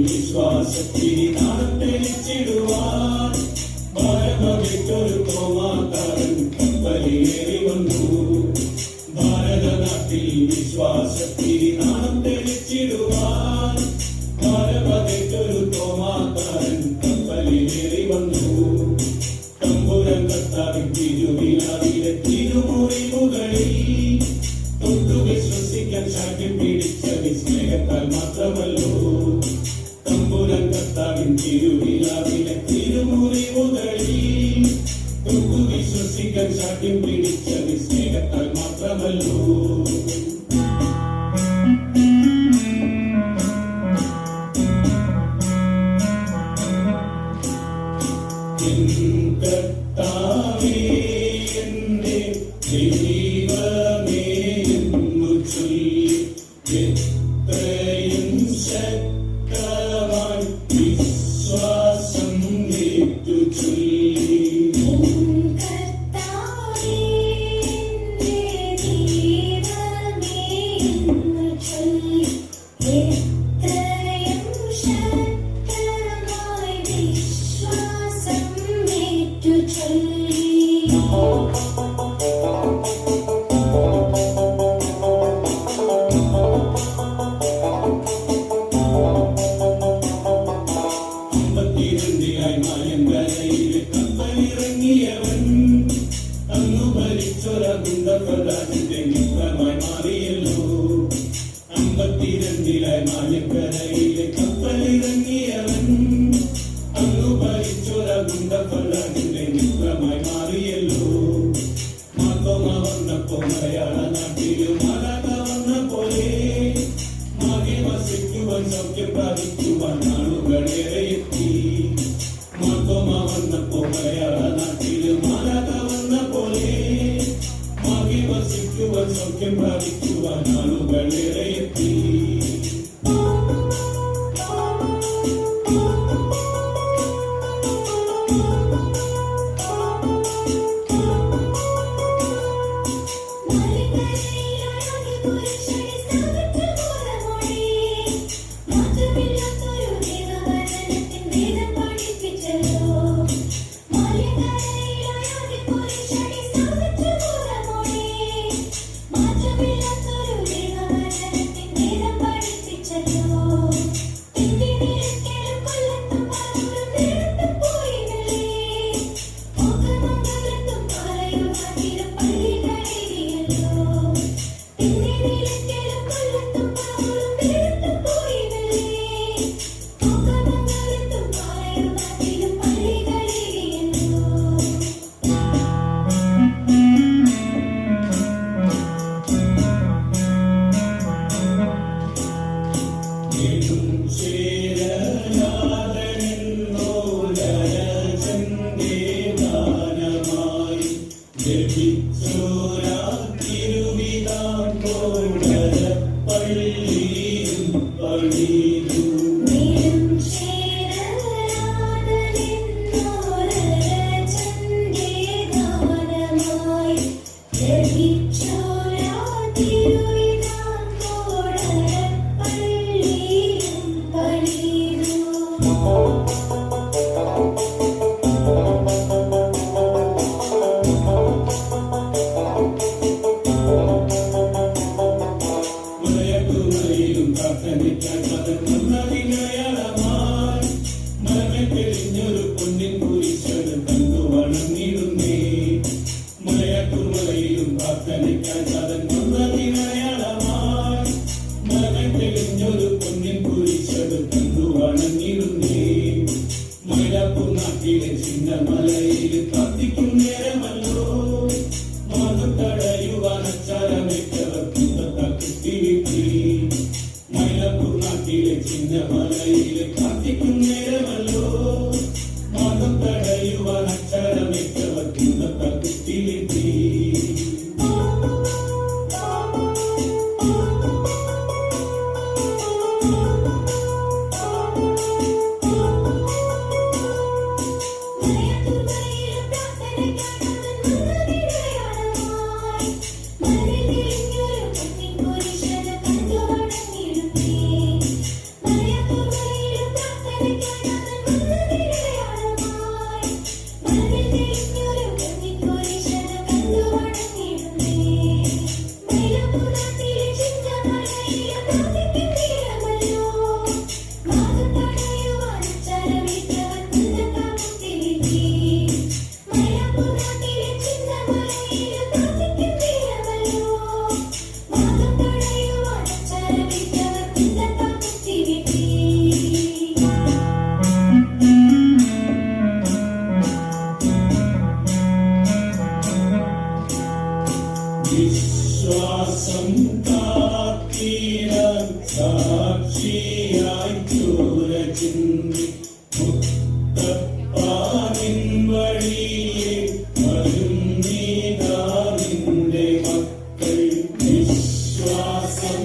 വിശ്വാസത്തിരി നാം തെളിച്ചിടുവാൻ ഭാരതമേറ്റൊരു കോമാക്കാരൻ കപ്പലിയേറി വന്നു. ഭാരതനാട്ടിൽ വിശ്വാസത്തിരി നാം തെളിച്ചിടുവാൻ ഭാരതമേറ്റൊരു കോമാക്കാരൻ കപ്പലിയേറി വന്നു. തമ്പുരാൻ കർത്താവിൻ തിരുവിലാവിലെ തിരുമുറിവുകളിൽ തൊട്ടു വിശ്വസിക്കാൻ ശാഠ്യം പിടിച്ച വിസ്മയത്താൽ മാത്രമല്ലോ. തമ്പുരാൻ കർത്താവിൻ തിരുവിലാവിലെ തിരുമുറിവുകളിൽ തൊട്ടു വിശ്വസിക്കാൻ ശാഠ്യം പിടിച്ച വിസ്മയത്താൽ മാത്രമല്ലോ. കർത്താവേ എന്റെ ദൈവമേ എന്നു ചൊല്ലി എത്രയും ശക്തമായി വിശ്വാസം ഏറ്റു ചൊല്ലി. മായങ്കരയിലെ കപ്പലിറങ്ങിയവൻ അന്നു ഭരിച്ചൊര ഗുണ്ടപ്രധാനന്റെ മിത്രമായി മാറിയല്ലോ. 52 മായങ്കരയിലെ കപ്പലിറങ്ങിയവൻ അന്നു ഭരിച്ചൊര ഗുണ്ടപ്രധാനന്റെ മിത്രമായി മാറിയല്ലോ. മാത്തോമ വന്നപ്പോ മലയാള നാട്ടിലും മലക വന്ന പോലെ മാകെ വസിക്കുവാൻ സൗഖ്യം പ്രാപിക്കുവാൻ നാളുകളേറെ എത്തി. മാത്തോമ വന്നപ്പോ മലയാള നാട്ടിലും മലക വന്ന പോലെ മാകെ വസിക്കുവാൻ സൗഖ്യം പ്രാപിക്കുവാൻ നാളുകളേറെ എത്തി. വിശ്വാസം കാത്തിര സാക്ഷിയായി ചോര ചിന്തി മുത്തപ്പാനിൻ വഴിയെ വരും നീതാവിന്റെ മക്കൾ വിശ്വാസം